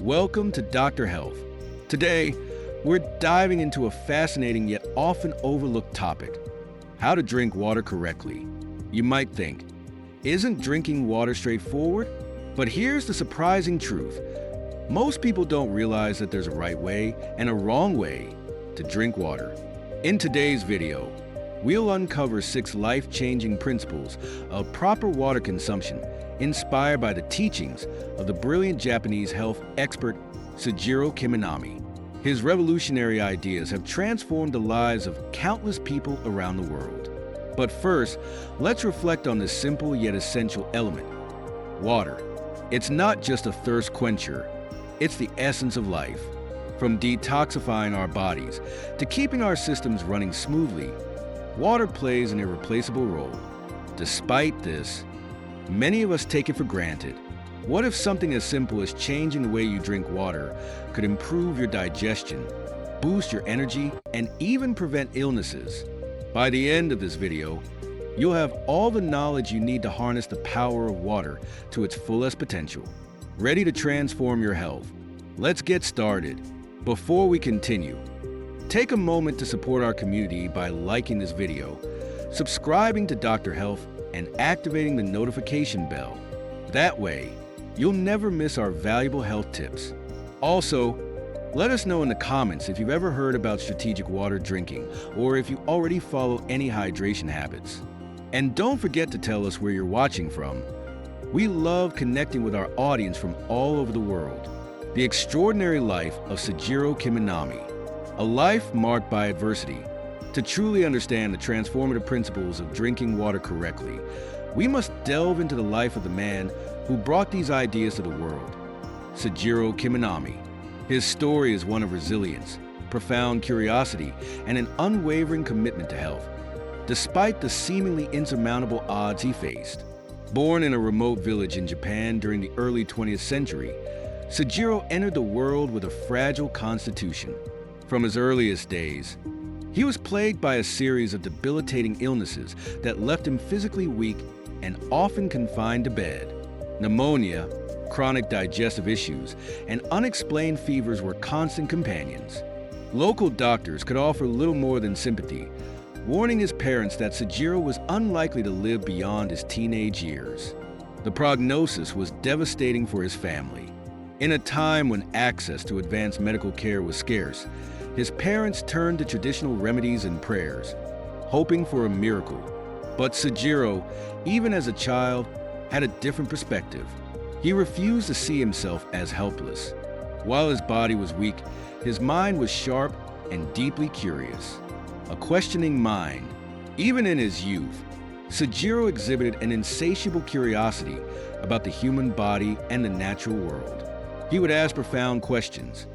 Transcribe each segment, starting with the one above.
Welcome to Dr. Health. Today, we're diving into a fascinating yet often overlooked topic: how to drink water correctly. You might think, isn't drinking water straightforward? But here's the surprising truth. Most people don't realize that there's a right way and a wrong way to drink water. In today's video, we'll uncover 6 life-changing principles of proper water consumption inspired by the teachings of the brilliant Japanese health expert Sujiro Kiminami. His revolutionary ideas have transformed the lives of countless people around the world. But first, let's reflect on this simple yet essential element: water. It's not just a thirst quencher, it's the essence of life. From detoxifying our bodies to keeping our systems running smoothly, water plays an irreplaceable role. Despite this, many of us take it for granted. What if something as simple as changing the way you drink water could improve your digestion, boost your energy, and even prevent illnesses? By the end of this video, you'll have all the knowledge you need to harness the power of water to its fullest potential. Ready to transform your health? Let's get started. Before we continue, take a moment to support our community by liking this video, subscribing to Dr. Health, and activating the notification bell. That way, you'll never miss our valuable health tips. Also, let us know in the comments if you've ever heard about strategic water drinking or if you already follow any hydration habits. And don't forget to tell us where you're watching from. We love connecting with our audience from all over the world. The extraordinary life of Sujiro Kiminami, a life marked by adversity. To truly understand the transformative principles of drinking water correctly, we must delve into the life of the man who brought these ideas to the world, Sujiro Kiminami. His story is one of resilience, profound curiosity, and an unwavering commitment to health, despite the seemingly insurmountable odds he faced. Born in a remote village in Japan during the early 20th century, Sujiro entered the world with a fragile constitution. From his earliest days, he was plagued by a series of debilitating illnesses that left him physically weak and often confined to bed. Pneumonia, chronic digestive issues, and unexplained fevers were constant companions. Local doctors could offer little more than sympathy, warning his parents that Sujiro was unlikely to live beyond his teenage years. The prognosis was devastating for his family. In a time when access to advanced medical care was scarce, his parents turned to traditional remedies and prayers, hoping for a miracle. But Sujiro, even as a child, had a different perspective. He refused to see himself as helpless. While his body was weak, his mind was sharp and deeply curious. A questioning mind. Even in his youth, Sujiro exhibited an insatiable curiosity about the human body and the natural world. He would ask profound questions.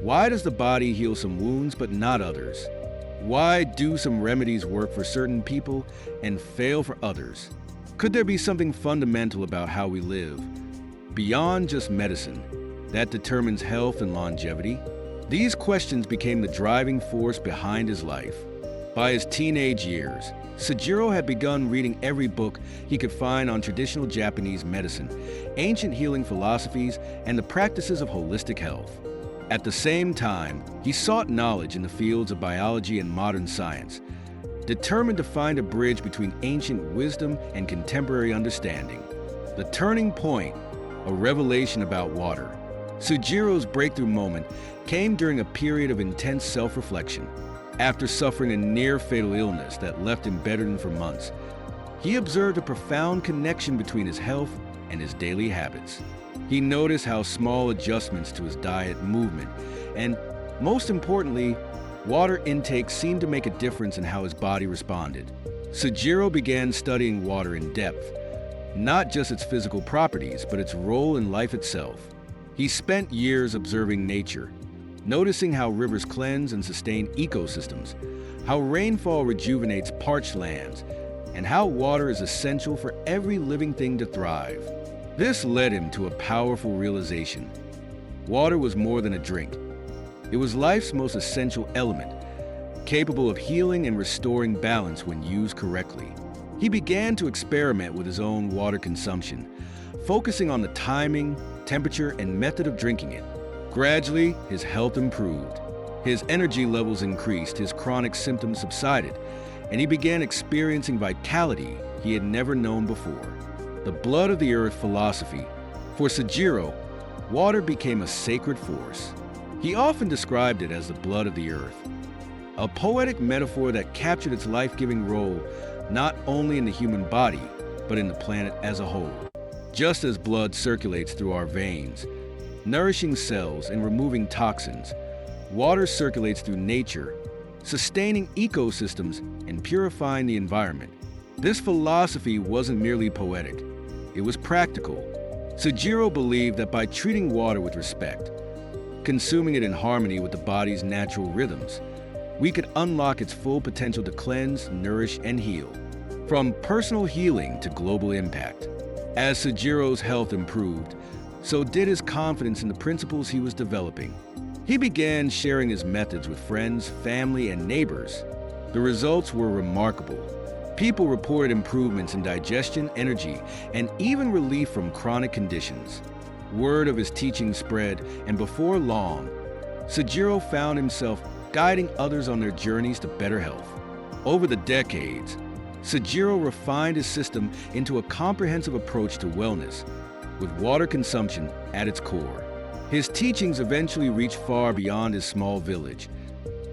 Why does the body heal some wounds but not others? Why do some remedies work for certain people and fail for others? Could there be something fundamental about how we live, beyond just medicine, that determines health and longevity? These questions became the driving force behind his life. By his teenage years, Sujiro had begun reading every book he could find on traditional Japanese medicine, ancient healing philosophies, and the practices of holistic health. At the same time, he sought knowledge in the fields of biology and modern science, determined to find a bridge between ancient wisdom and contemporary understanding. The turning point, a revelation about water. Sujiro's breakthrough moment came during a period of intense self-reflection. After suffering a near-fatal illness that left him bedridden for months, he observed a profound connection between his health and his daily habits. He noticed how small adjustments to his diet, movement, and, most importantly, water intake seemed to make a difference in how his body responded. Sujiro began studying water in depth, not just its physical properties, but its role in life itself. He spent years observing nature, noticing how rivers cleanse and sustain ecosystems, how rainfall rejuvenates parched lands, and how water is essential for every living thing to thrive. This led him to a powerful realization. Water was more than a drink. It was life's most essential element, capable of healing and restoring balance when used correctly. He began to experiment with his own water consumption, focusing on the timing, temperature, and method of drinking it. Gradually, his health improved. His energy levels increased, his chronic symptoms subsided, and he began experiencing vitality he had never known before. The blood of the earth philosophy. For Sujiro, water became a sacred force. He often described it as the blood of the earth, a poetic metaphor that captured its life-giving role not only in the human body, but in the planet as a whole. Just as blood circulates through our veins, nourishing cells and removing toxins, water circulates through nature, sustaining ecosystems and purifying the environment. This philosophy wasn't merely poetic, it was practical. Sujiro believed that by treating water with respect, consuming it in harmony with the body's natural rhythms, we could unlock its full potential to cleanse, nourish, and heal. From personal healing to global impact. As Sujiro's health improved, so did his confidence in the principles he was developing. He began sharing his methods with friends, family, and neighbors. The results were remarkable. People reported improvements in digestion, energy, and even relief from chronic conditions. Word of his teaching spread, and before long, Sujiro found himself guiding others on their journeys to better health. Over the decades, Sujiro refined his system into a comprehensive approach to wellness, with water consumption at its core. His teachings eventually reached far beyond his small village,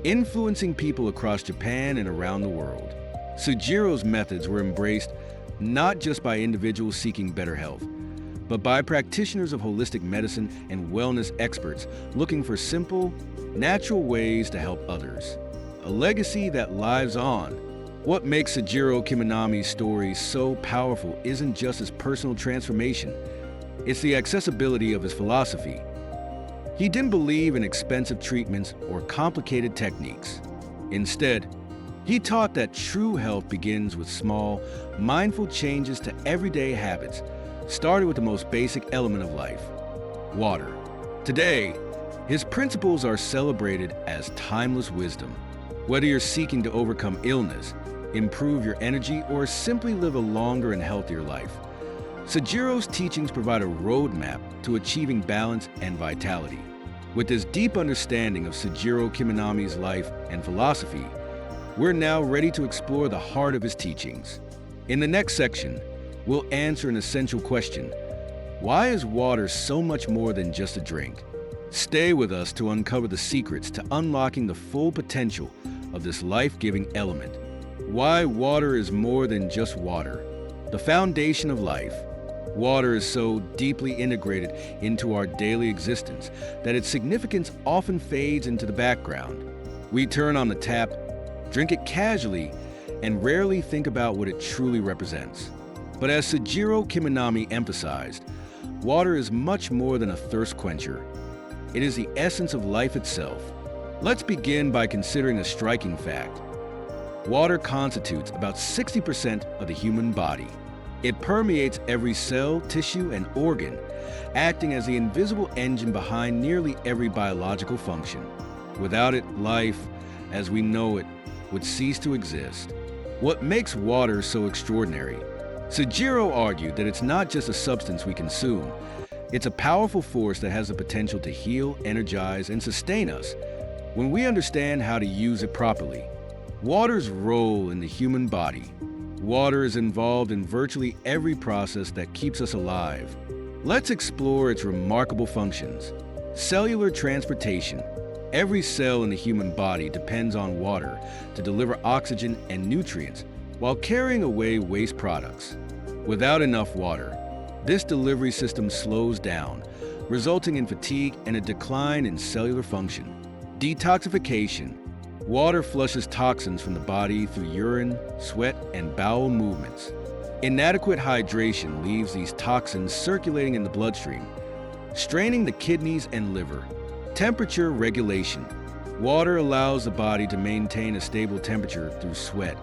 influencing people across Japan and around the world. Sujiro's methods were embraced not just by individuals seeking better health, but by practitioners of holistic medicine and wellness experts looking for simple, natural ways to help others. A legacy that lives on. What makes Sujiro Kiminami's story so powerful isn't just his personal transformation, it's the accessibility of his philosophy. He didn't believe in expensive treatments or complicated techniques. Instead, he taught that true health begins with small, mindful changes to everyday habits, starting with the most basic element of life, water. Today, his principles are celebrated as timeless wisdom. Whether you're seeking to overcome illness, improve your energy, or simply live a longer and healthier life, Sujiro's teachings provide a roadmap to achieving balance and vitality. With this deep understanding of Sujiro Kiminami's life and philosophy, we're now ready to explore the heart of his teachings. In the next section, we'll answer an essential question: why is water so much more than just a drink? Stay with us to uncover the secrets to unlocking the full potential of this life-giving element. Why water is more than just water. The foundation of life. Water is so deeply integrated into our daily existence that its significance often fades into the background. We turn on the tap, drink it casually, and rarely think about what it truly represents. But as Sujiro Kiminami emphasized, water is much more than a thirst quencher. It is the essence of life itself. Let's begin by considering a striking fact. Water constitutes about 60% of the human body. It permeates every cell, tissue, and organ, acting as the invisible engine behind nearly every biological function. Without it, life, as we know it, would cease to exist. What makes water so extraordinary? Sujiro argued that it's not just a substance we consume. It's a powerful force that has the potential to heal, energize, and sustain us when we understand how to use it properly. Water's role in the human body. Water is involved in virtually every process that keeps us alive. Let's explore its remarkable functions. Cellular transportation. Every cell in the human body depends on water to deliver oxygen and nutrients while carrying away waste products. Without enough water, this delivery system slows down, resulting in fatigue and a decline in cellular function. Detoxification. Water flushes toxins from the body through urine, sweat, and bowel movements. Inadequate hydration leaves these toxins circulating in the bloodstream, straining the kidneys and liver. Temperature regulation. Water allows the body to maintain a stable temperature through sweat,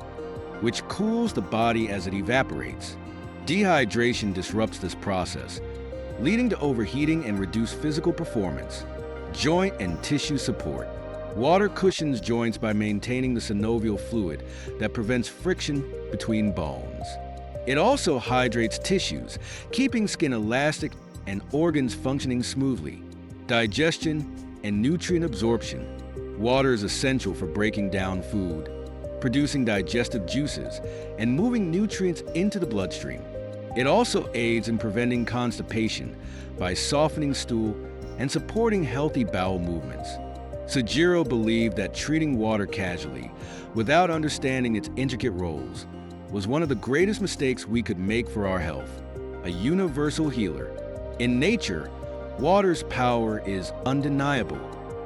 which cools the body as it evaporates. Dehydration disrupts this process, leading to overheating and reduced physical performance. Joint and tissue support. Water cushions joints by maintaining the synovial fluid that prevents friction between bones. It also hydrates tissues, keeping skin elastic and organs functioning smoothly. Digestion and nutrient absorption. Water is essential for breaking down food, producing digestive juices, and moving nutrients into the bloodstream. It also aids in preventing constipation by softening stool and supporting healthy bowel movements. Sujiro believed that treating water casually, without understanding its intricate roles, was one of the greatest mistakes we could make for our health. A universal healer. In nature, water's power is undeniable.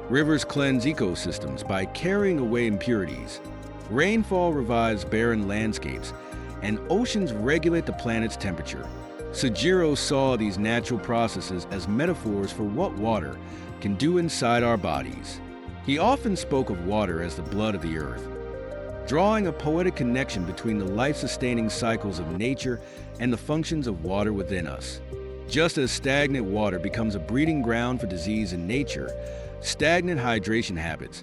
Rivers cleanse ecosystems by carrying away impurities. Rainfall revives barren landscapes, and oceans regulate the planet's temperature. Sujiro saw these natural processes as metaphors for what water can do inside our bodies. He often spoke of water as the blood of the earth, drawing a poetic connection between the life-sustaining cycles of nature and the functions of water within us. Just as stagnant water becomes a breeding ground for disease in nature, stagnant hydration habits,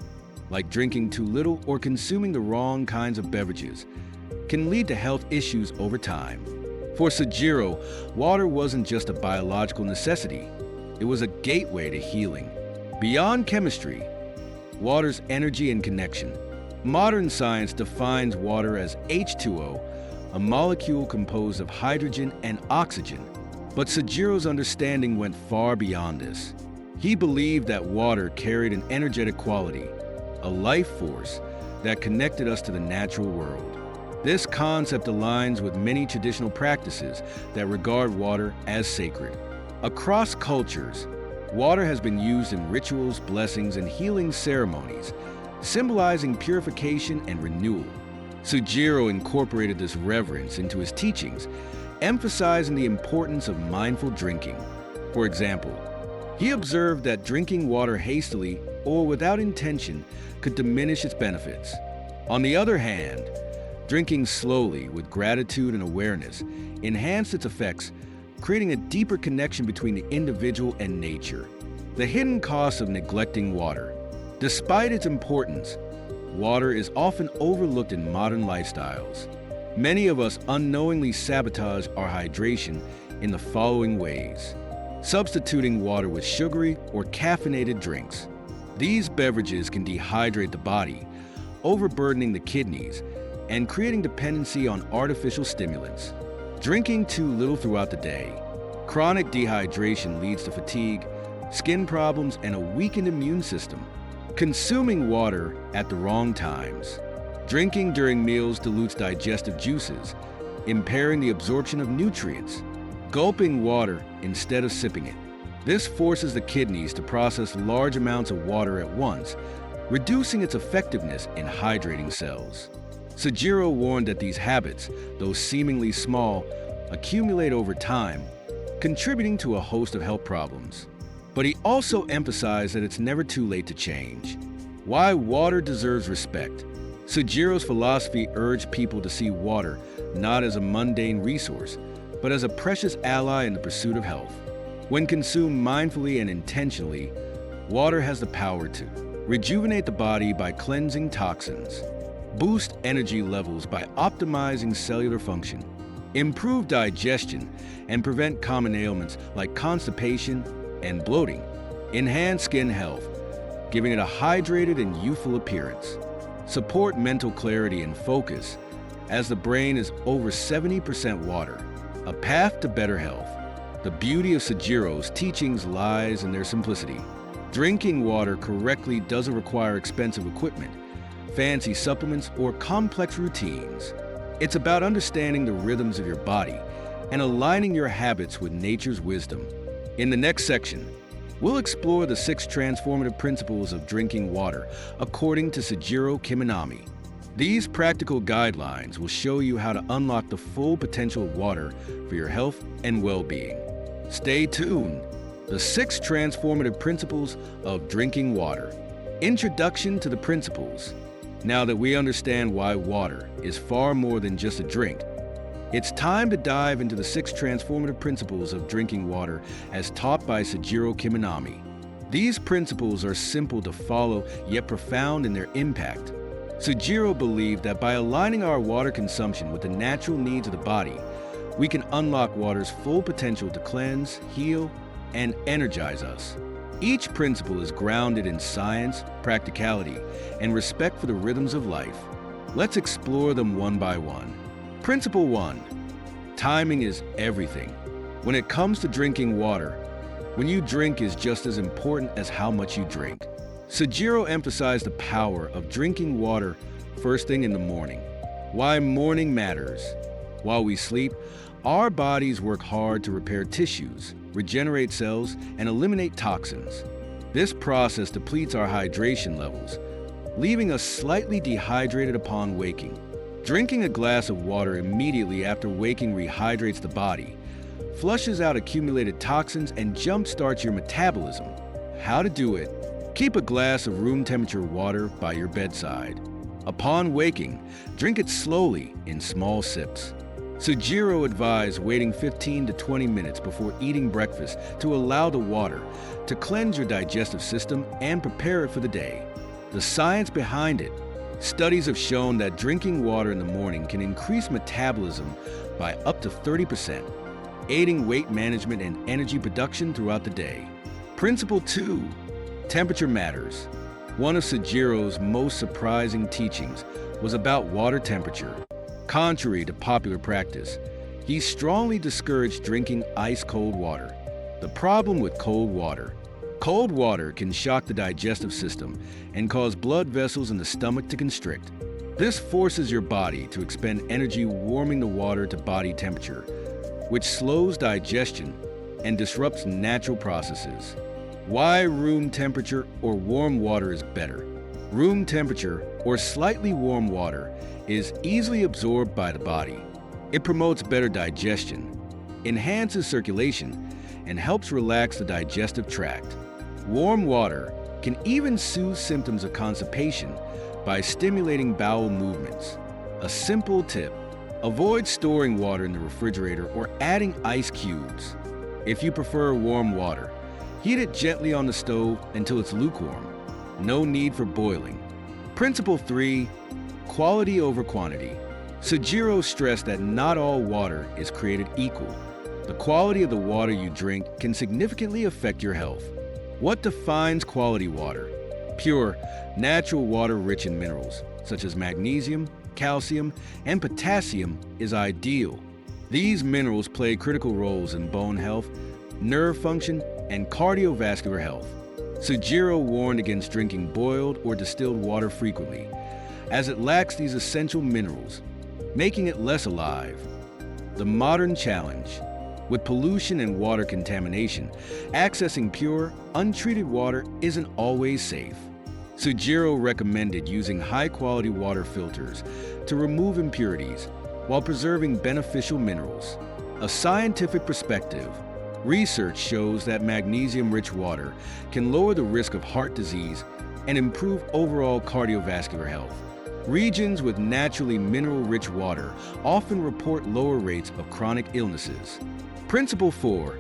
like drinking too little or consuming the wrong kinds of beverages, can lead to health issues over time. For Sujiro, water wasn't just a biological necessity, it was a gateway to healing. Beyond chemistry, water's energy and connection. Modern science defines water as H2O, a molecule composed of hydrogen and oxygen. But Sujiro's understanding went far beyond this. He believed that water carried an energetic quality, a life force that connected us to the natural world. This concept aligns with many traditional practices that regard water as sacred. Across cultures, water has been used in rituals, blessings, and healing ceremonies, symbolizing purification and renewal. Sujiro incorporated this reverence into his teachings, emphasizing the importance of mindful drinking. For example, he observed that drinking water hastily or without intention could diminish its benefits. On the other hand, drinking slowly with gratitude and awareness enhanced its effects, creating a deeper connection between the individual and nature. The hidden cost of neglecting water. Despite its importance, water is often overlooked in modern lifestyles. Many of us unknowingly sabotage our hydration in the following ways: substituting water with sugary or caffeinated drinks. These beverages can dehydrate the body, overburdening the kidneys and creating dependency on artificial stimulants. Drinking too little throughout the day. Chronic dehydration leads to fatigue, skin problems, and a weakened immune system. Consuming water at the wrong times. Drinking during meals dilutes digestive juices, impairing the absorption of nutrients. Gulping water instead of sipping it. This forces the kidneys to process large amounts of water at once, reducing its effectiveness in hydrating cells. Sujiro warned that these habits, though seemingly small, accumulate over time, contributing to a host of health problems. But he also emphasized that it's never too late to change. Why water deserves respect. Sujiro's philosophy urged people to see water not as a mundane resource, but as a precious ally in the pursuit of health. When consumed mindfully and intentionally, water has the power to rejuvenate the body by cleansing toxins, boost energy levels by optimizing cellular function, improve digestion and prevent common ailments like constipation and bloating, enhance skin health, giving it a hydrated and youthful appearance, support mental clarity and focus, as the brain is over 70% water, a path to better health. The beauty of Sujiro's teachings lies in their simplicity. Drinking water correctly doesn't require expensive equipment, fancy supplements, or complex routines. It's about understanding the rhythms of your body and aligning your habits with nature's wisdom. In the next section, we'll explore the 6 transformative principles of drinking water according to Sujiro Kiminami. These practical guidelines will show you how to unlock the full potential of water for your health and well-being. Stay tuned. The 6 transformative principles of drinking water. Introduction to the principles. Now that we understand why water is far more than just a drink, it's time to dive into the 6 transformative principles of drinking water as taught by Sujiro Kiminami. These principles are simple to follow, yet profound in their impact. Sujiro believed that by aligning our water consumption with the natural needs of the body, we can unlock water's full potential to cleanse, heal, and energize us. Each principle is grounded in science, practicality, and respect for the rhythms of life. Let's explore them one by one. Principle 1. Timing is everything. When it comes to drinking water, when you drink is just as important as how much you drink. Sujiro emphasized the power of drinking water first thing in the morning. Why morning matters. While we sleep, our bodies work hard to repair tissues, regenerate cells, and eliminate toxins. This process depletes our hydration levels, leaving us slightly dehydrated upon waking. Drinking a glass of water immediately after waking rehydrates the body, flushes out accumulated toxins, and jumpstarts your metabolism. How to do it? Keep a glass of room temperature water by your bedside. Upon waking, drink it slowly in small sips. Sujiro advised waiting 15 to 20 minutes before eating breakfast to allow the water to cleanse your digestive system and prepare it for the day. The science behind it. Studies have shown that drinking water in the morning can increase metabolism by up to 30%, aiding weight management and energy production throughout the day. Principle 2. Temperature matters. One of Sujiro's most surprising teachings was about water temperature. Contrary to popular practice, he strongly discouraged drinking ice-cold water. The problem with cold water can shock the digestive system and cause blood vessels in the stomach to constrict. This forces your body to expend energy warming the water to body temperature, which slows digestion and disrupts natural processes. Why room temperature or warm water is better? Room temperature or slightly warm water is easily absorbed by the body. It promotes better digestion, enhances circulation, and helps relax the digestive tract. Warm water can even soothe symptoms of constipation by stimulating bowel movements. A simple tip: avoid storing water in the refrigerator or adding ice cubes. If you prefer warm water, heat it gently on the stove until it's lukewarm. No need for boiling. Principle 3. Quality over quantity. Sujiro stressed that not all water is created equal. The quality of the water you drink can significantly affect your health. What defines quality water? Pure, natural water rich in minerals, such as magnesium, calcium, and potassium, is ideal. These minerals play critical roles in bone health, nerve function, and cardiovascular health. Sujiro warned against drinking boiled or distilled water frequently, as it lacks these essential minerals, making it less alive. The modern challenge. With pollution and water contamination, accessing pure, untreated water isn't always safe. Sujiro recommended using high-quality water filters to remove impurities while preserving beneficial minerals. A scientific perspective. Research shows that magnesium-rich water can lower the risk of heart disease and improve overall cardiovascular health. Regions with naturally mineral-rich water often report lower rates of chronic illnesses. Principle 4.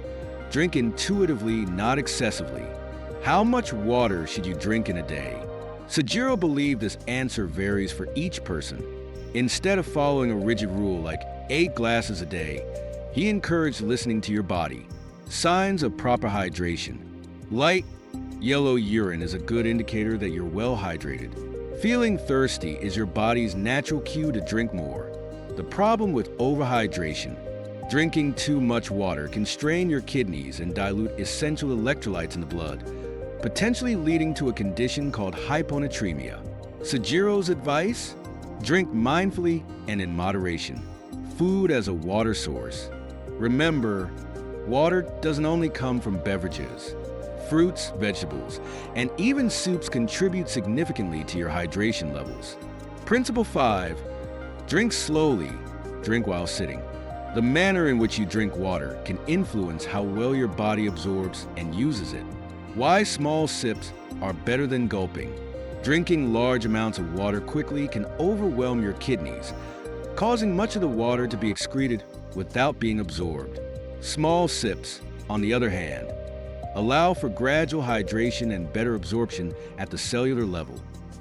Drink intuitively, not excessively. How much water should you drink in a day? Sujiro believed this answer varies for each person. Instead of following a rigid rule like 8 glasses a day, he encouraged listening to your body. Signs of proper hydration. Light yellow urine is a good indicator that you're well hydrated. Feeling thirsty is your body's natural cue to drink more. The problem with overhydration. Drinking too much water can strain your kidneys and dilute essential electrolytes in the blood, potentially leading to a condition called hyponatremia. Sujiro's advice? Drink mindfully and in moderation. Food as a water source. Remember, water doesn't only come from beverages. Fruits, vegetables, and even soups contribute significantly to your hydration levels. Principle 5. Drink slowly. Drink while sitting. The manner in which you drink water can influence how well your body absorbs and uses it. Why small sips are better than gulping. Drinking large amounts of water quickly can overwhelm your kidneys, causing much of the water to be excreted without being absorbed. Small sips, on the other hand, allow for gradual hydration and better absorption at the cellular level.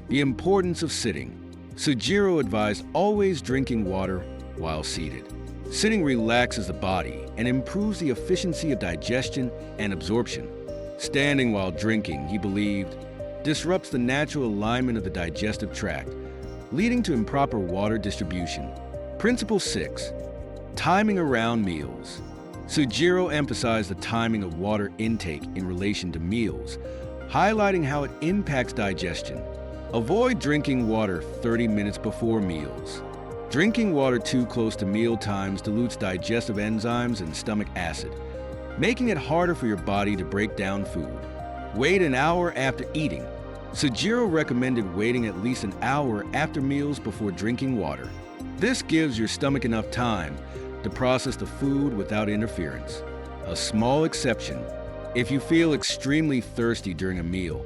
The importance of sitting. Sujiro advised always drinking water while seated. Sitting relaxes the body and improves the efficiency of digestion and absorption. Standing while drinking, he believed, disrupts the natural alignment of the digestive tract, leading to improper water distribution. Principle 6. Timing around meals. Sujiro emphasized the timing of water intake in relation to meals, highlighting how it impacts digestion. Avoid drinking water 30 minutes before meals. Drinking water too close to meal times dilutes digestive enzymes and stomach acid, making it harder for your body to break down food. Wait an hour after eating. Sujiro recommended waiting at least an hour after meals before drinking water. This gives your stomach enough time to process the food without interference. A small exception: if you feel extremely thirsty during a meal,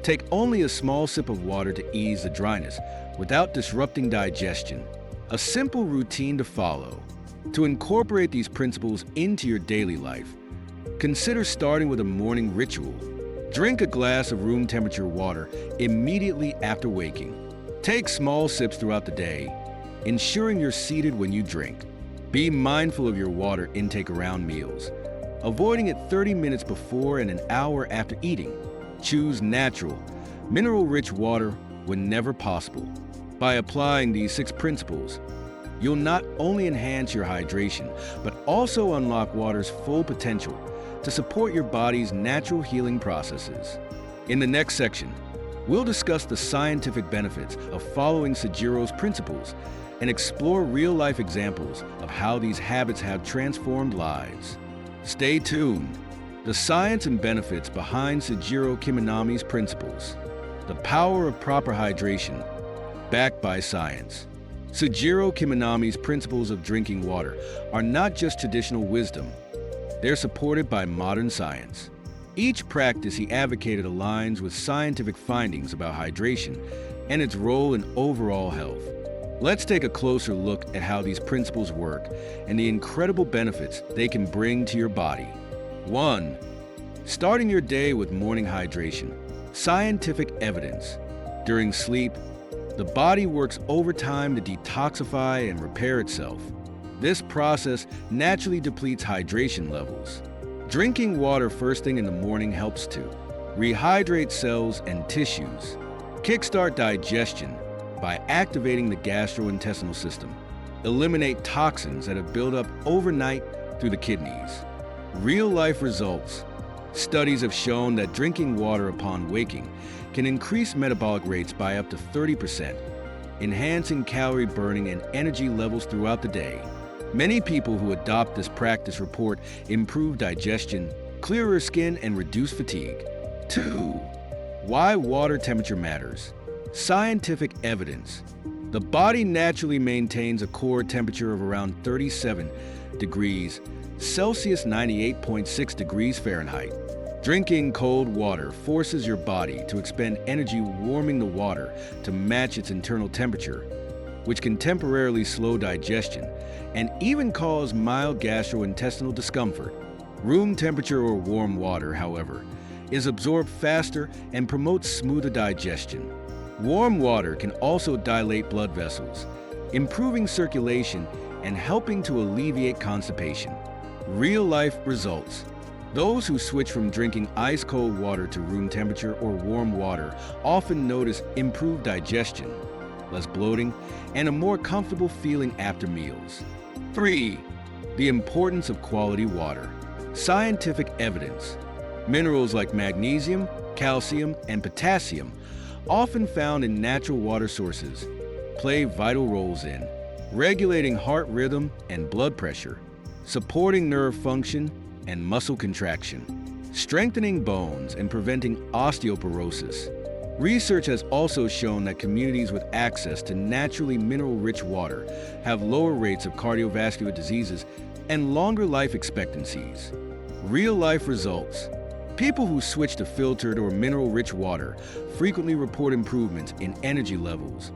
take only a small sip of water to ease the dryness without disrupting digestion. A simple routine to follow. To incorporate these principles into your daily life, consider starting with a morning ritual. Drink a glass of room temperature water immediately after waking. Take small sips throughout the day, ensuring you're seated when you drink. Be mindful of your water intake around meals, avoiding it 30 minutes before and an hour after eating. Choose natural, mineral-rich water whenever possible. By applying these 6 principles, you'll not only enhance your hydration, but also unlock water's full potential to support your body's natural healing processes. In the next section, we'll discuss the scientific benefits of following Sujiro's principles and explore real-life examples of how these habits have transformed lives. Stay tuned. The science and benefits behind Sujiro Kiminami's principles. The power of proper hydration, backed by science. Sujiro Kiminami's principles of drinking water are not just traditional wisdom. They're supported by modern science. Each practice he advocated aligns with scientific findings about hydration and its role in overall health. Let's take a closer look at how these principles work and the incredible benefits they can bring to your body. 1. Starting your day with morning hydration. Scientific evidence. During sleep, the body works overtime to detoxify and repair itself. This process naturally depletes hydration levels. Drinking water first thing in the morning helps to rehydrate cells and tissues, kickstart digestion by activating the gastrointestinal system, eliminate toxins that have built up overnight through the kidneys. Real-life results. Studies have shown that drinking water upon waking can increase metabolic rates by up to 30%, enhancing calorie burning and energy levels throughout the day. Many people who adopt this practice report improved digestion, clearer skin, and reduced fatigue. 2. Why water temperature matters. Scientific evidence. The body naturally maintains a core temperature of around 37 degrees Celsius, 98.6 degrees Fahrenheit. Drinking cold water forces your body to expend energy warming the water to match its internal temperature, which can temporarily slow digestion and even cause mild gastrointestinal discomfort. Room temperature or warm water, however, is absorbed faster and promotes smoother digestion. Warm water can also dilate blood vessels, improving circulation and helping to alleviate constipation. Real-life results. Those who switch from drinking ice-cold water to room temperature or warm water often notice improved digestion, less bloating, and a more comfortable feeling after meals. 3. The importance of quality water. Scientific evidence. Minerals like magnesium, calcium, and potassium, often found in natural water sources, play vital roles in regulating heart rhythm and blood pressure, supporting nerve function and muscle contraction, strengthening bones and preventing osteoporosis. Research has also shown that communities with access to naturally mineral-rich water have lower rates of cardiovascular diseases and longer life expectancies. Real-life results. People who switch to filtered or mineral-rich water frequently report improvements in energy levels,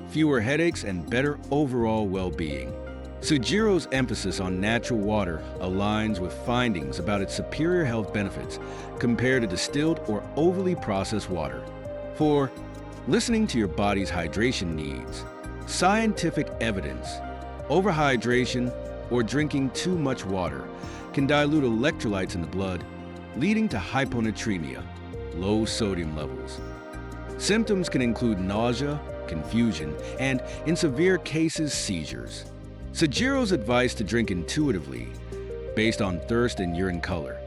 fewer headaches, and better overall well-being. Sujiro's emphasis on natural water aligns with findings about its superior health benefits compared to distilled or overly processed water. 4. Listening to your body's hydration needs. Scientific evidence. Overhydration, or drinking too much water can dilute electrolytes in the blood, leading to hyponatremia, low sodium levels. Symptoms can include nausea, confusion, and, in severe cases, seizures. Sujiro's advice to drink intuitively, based on thirst and urine color,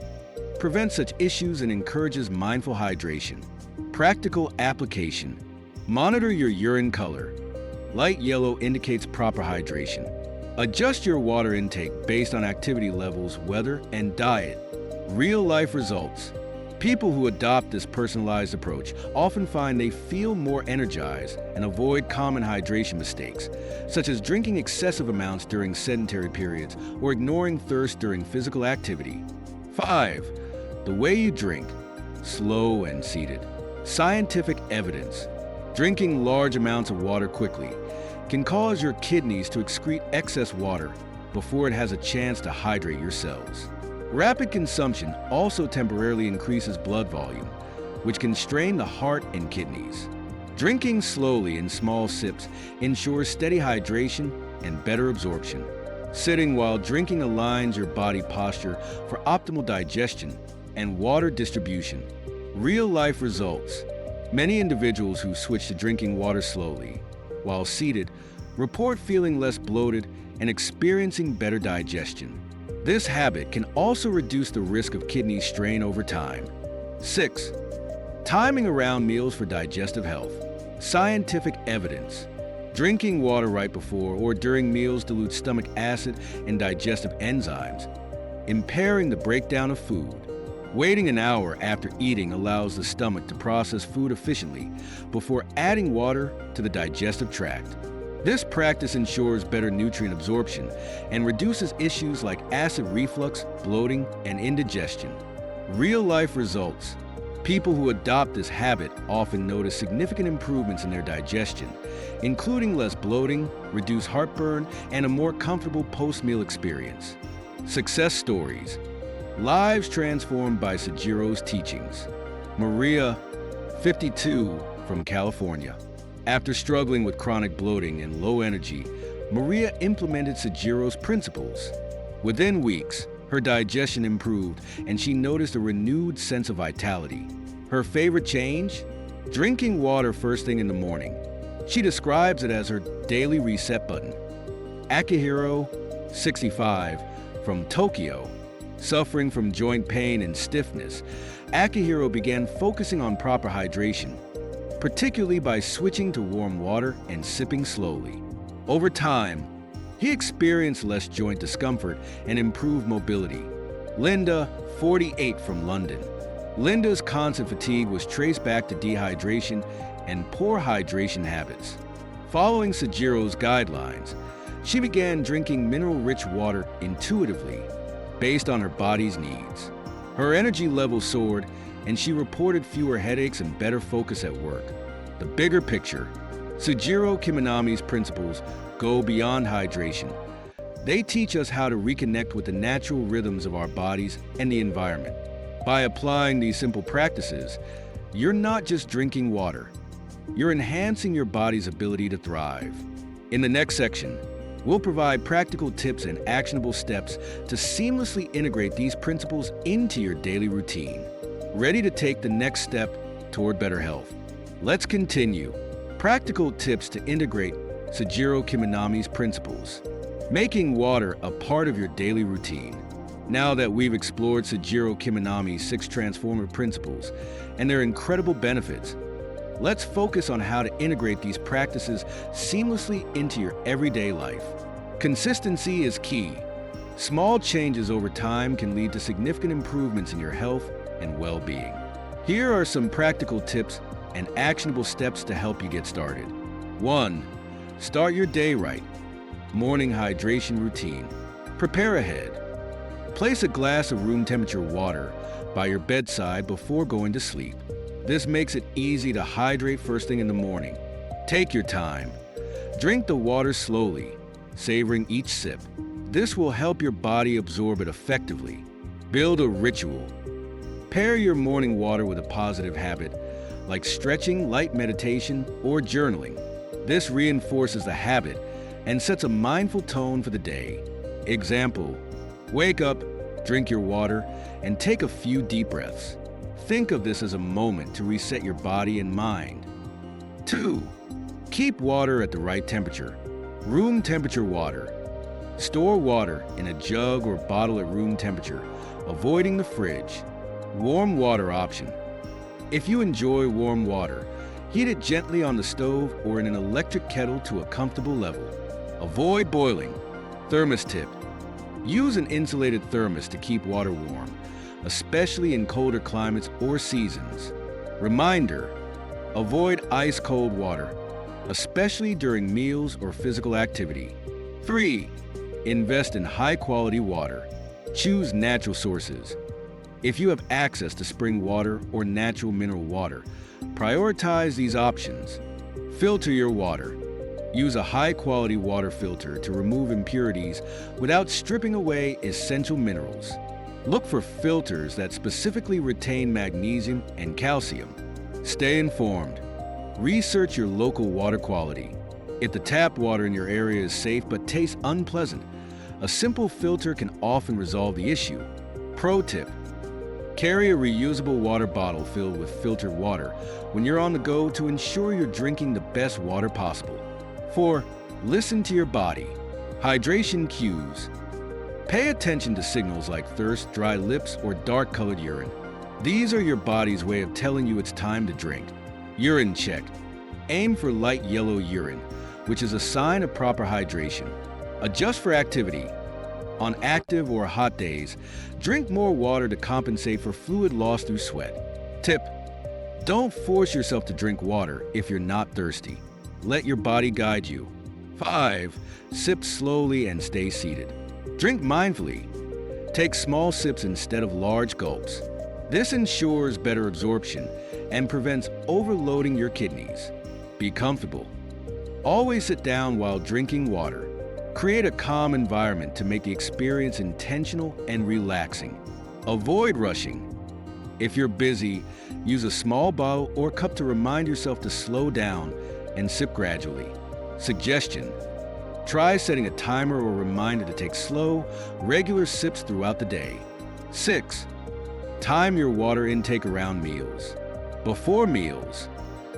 prevents such issues and encourages mindful hydration. Practical application. Monitor your urine color. Light yellow indicates proper hydration. Adjust your water intake based on activity levels, weather, and diet. Real-life results. People who adopt this personalized approach often find they feel more energized and avoid common hydration mistakes, such as drinking excessive amounts during sedentary periods or ignoring thirst during physical activity. 5. The way you drink. Slow and seated. Scientific evidence. Drinking large amounts of water quickly can cause your kidneys to excrete excess water before it has a chance to hydrate your cells. Rapid consumption also temporarily increases blood volume, which can strain the heart and kidneys. Drinking slowly in small sips ensures steady hydration and better absorption. Sitting while drinking aligns your body posture for optimal digestion and water distribution. Real-life results. Many individuals who switch to drinking water slowly, while seated, report feeling less bloated and experiencing better digestion. This habit can also reduce the risk of kidney strain over time. 6. Timing around meals for digestive health. Scientific evidence. Drinking water right before or during meals dilutes stomach acid and digestive enzymes, impairing the breakdown of food. Waiting an hour after eating allows the stomach to process food efficiently before adding water to the digestive tract. This practice ensures better nutrient absorption and reduces issues like acid reflux, bloating, and indigestion. Real-life results. People who adopt this habit often notice significant improvements in their digestion, including less bloating, reduced heartburn, and a more comfortable post-meal experience. Success stories. Lives transformed by Sujiro's teachings. Maria, 52, from California. After struggling with chronic bloating and low energy, Maria implemented Sujiro's principles. Within weeks, her digestion improved and she noticed a renewed sense of vitality. Her favorite change? Drinking water first thing in the morning. She describes it as her daily reset button. Akihiro, 65, from Tokyo. Suffering from joint pain and stiffness, Akihiro began focusing on proper hydration, particularly by switching to warm water and sipping slowly. Over time, he experienced less joint discomfort and improved mobility. Linda, 48, from London. Linda's constant fatigue was traced back to dehydration and poor hydration habits. Following Sujiro's guidelines, she began drinking mineral-rich water intuitively, based on her body's needs. Her energy levels soared, and she reported fewer headaches and better focus at work. The bigger picture. Sujiro Kiminami's principles go beyond hydration. They teach us how to reconnect with the natural rhythms of our bodies and the environment. By applying these simple practices, you're not just drinking water, you're enhancing your body's ability to thrive. In the next section, we'll provide practical tips and actionable steps to seamlessly integrate these principles into your daily routine. Ready to take the next step toward better health? Let's continue. Practical tips to integrate Sujiro Kiminami's principles. Making water a part of your daily routine. Now that we've explored Sujiro Kiminami's 6 transformative principles and their incredible benefits, let's focus on how to integrate these practices seamlessly into your everyday life. Consistency is key. Small changes over time can lead to significant improvements in your health and well-being. Here are some practical tips and actionable steps to help you get started. 1. Start your day right. Morning hydration routine. Prepare ahead. Place a glass of room temperature water by your bedside before going to sleep. This makes it easy to hydrate first thing in the morning. Take your time. Drink the water slowly, savoring each sip. This will help your body absorb it effectively. Build a ritual. Pair your morning water with a positive habit, like stretching, light meditation, or journaling. This reinforces the habit and sets a mindful tone for the day. Example: wake up, drink your water, and take a few deep breaths. Think of this as a moment to reset your body and mind. 2. Keep water at the right temperature. Room temperature water. Store water in a jug or bottle at room temperature, avoiding the fridge. Warm water option. If you enjoy warm water, heat it gently on the stove or in an electric kettle to a comfortable level. Avoid boiling. Thermos tip. Use an insulated thermos to keep water warm, especially in colder climates or seasons. Reminder: avoid ice-cold water, especially during meals or physical activity. 3. Invest in high-quality water. Choose natural sources. If you have access to spring water or natural mineral water, prioritize these options. Filter your water. Use a high-quality water filter to remove impurities without stripping away essential minerals. Look for filters that specifically retain magnesium and calcium. Stay informed. Research your local water quality. If the tap water in your area is safe but tastes unpleasant, a simple filter can often resolve the issue. Pro tip: carry a reusable water bottle filled with filtered water when you're on the go to ensure you're drinking the best water possible. 4. Listen to your body. Hydration cues. Pay attention to signals like thirst, dry lips, or dark-colored urine. These are your body's way of telling you it's time to drink. Urine check. Aim for light yellow urine, which is a sign of proper hydration. Adjust for activity. On active or hot days, drink more water to compensate for fluid loss through sweat. Tip: don't force yourself to drink water if you're not thirsty. Let your body guide you. 5. Sip slowly and stay seated. Drink mindfully. Take small sips instead of large gulps. This ensures better absorption and prevents overloading your kidneys. Be comfortable. Always sit down while drinking water. Create a calm environment to make the experience intentional and relaxing. Avoid rushing. If you're busy, use a small bottle or cup to remind yourself to slow down and sip gradually. Suggestion: try setting a timer or reminder to take slow, regular sips throughout the day. 6. Time your water intake around meals. Before meals,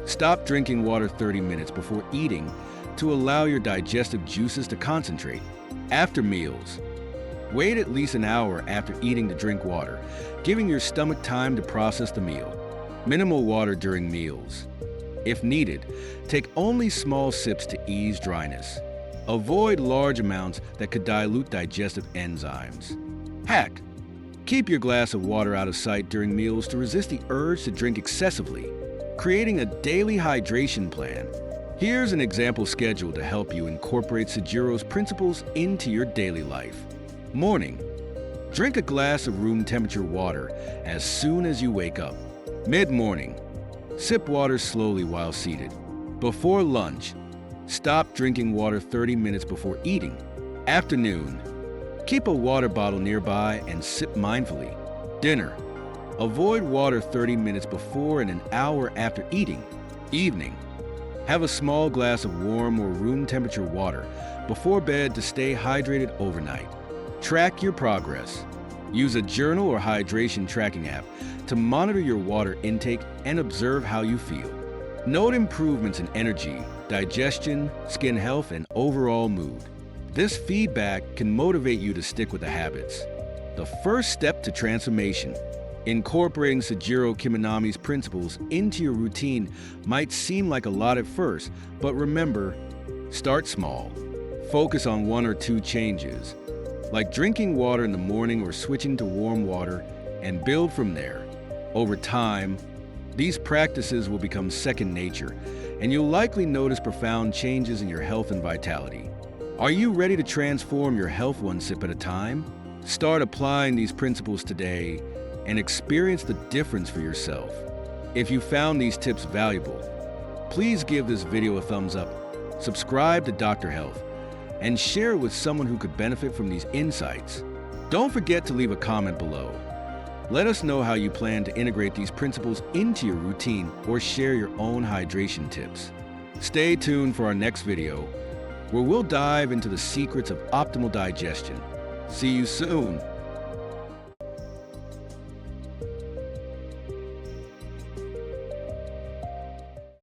stop drinking water 30 minutes before eating to allow your digestive juices to concentrate. After meals, wait at least an hour after eating to drink water, giving your stomach time to process the meal. Minimal water during meals. If needed, take only small sips to ease dryness. Avoid large amounts that could dilute digestive enzymes. Hack: keep your glass of water out of sight during meals to resist the urge to drink excessively. Creating a daily hydration plan. Here's an example schedule to help you incorporate Sujiro's principles into your daily life. Morning: drink a glass of room temperature water as soon as you wake up. Mid-morning: sip water slowly while seated. Before lunch: stop drinking water 30 minutes before eating. Afternoon: keep a water bottle nearby and sip mindfully. Dinner: avoid water 30 minutes before and an hour after eating. Evening: have a small glass of warm or room temperature water before bed to stay hydrated overnight. Track your progress. Use a journal or hydration tracking app to monitor your water intake and observe how you feel. Note improvements in energy, digestion, skin health, and overall mood. This feedback can motivate you to stick with the habits. The first step to transformation. Incorporating Sujiro Kiminami's principles into your routine might seem like a lot at first, but remember, start small. Focus on 1 or 2 changes, like drinking water in the morning or switching to warm water, and build from there. Over time, these practices will become second nature, and you'll likely notice profound changes in your health and vitality. Are you ready to transform your health one sip at a time? Start applying these principles today and experience the difference for yourself. If you found these tips valuable, please give this video a thumbs up, subscribe to Dr. Health, and share it with someone who could benefit from these insights. Don't forget to leave a comment below. Let us know how you plan to integrate these principles into your routine or share your own hydration tips. Stay tuned for our next video, where we'll dive into the secrets of optimal digestion See you soon.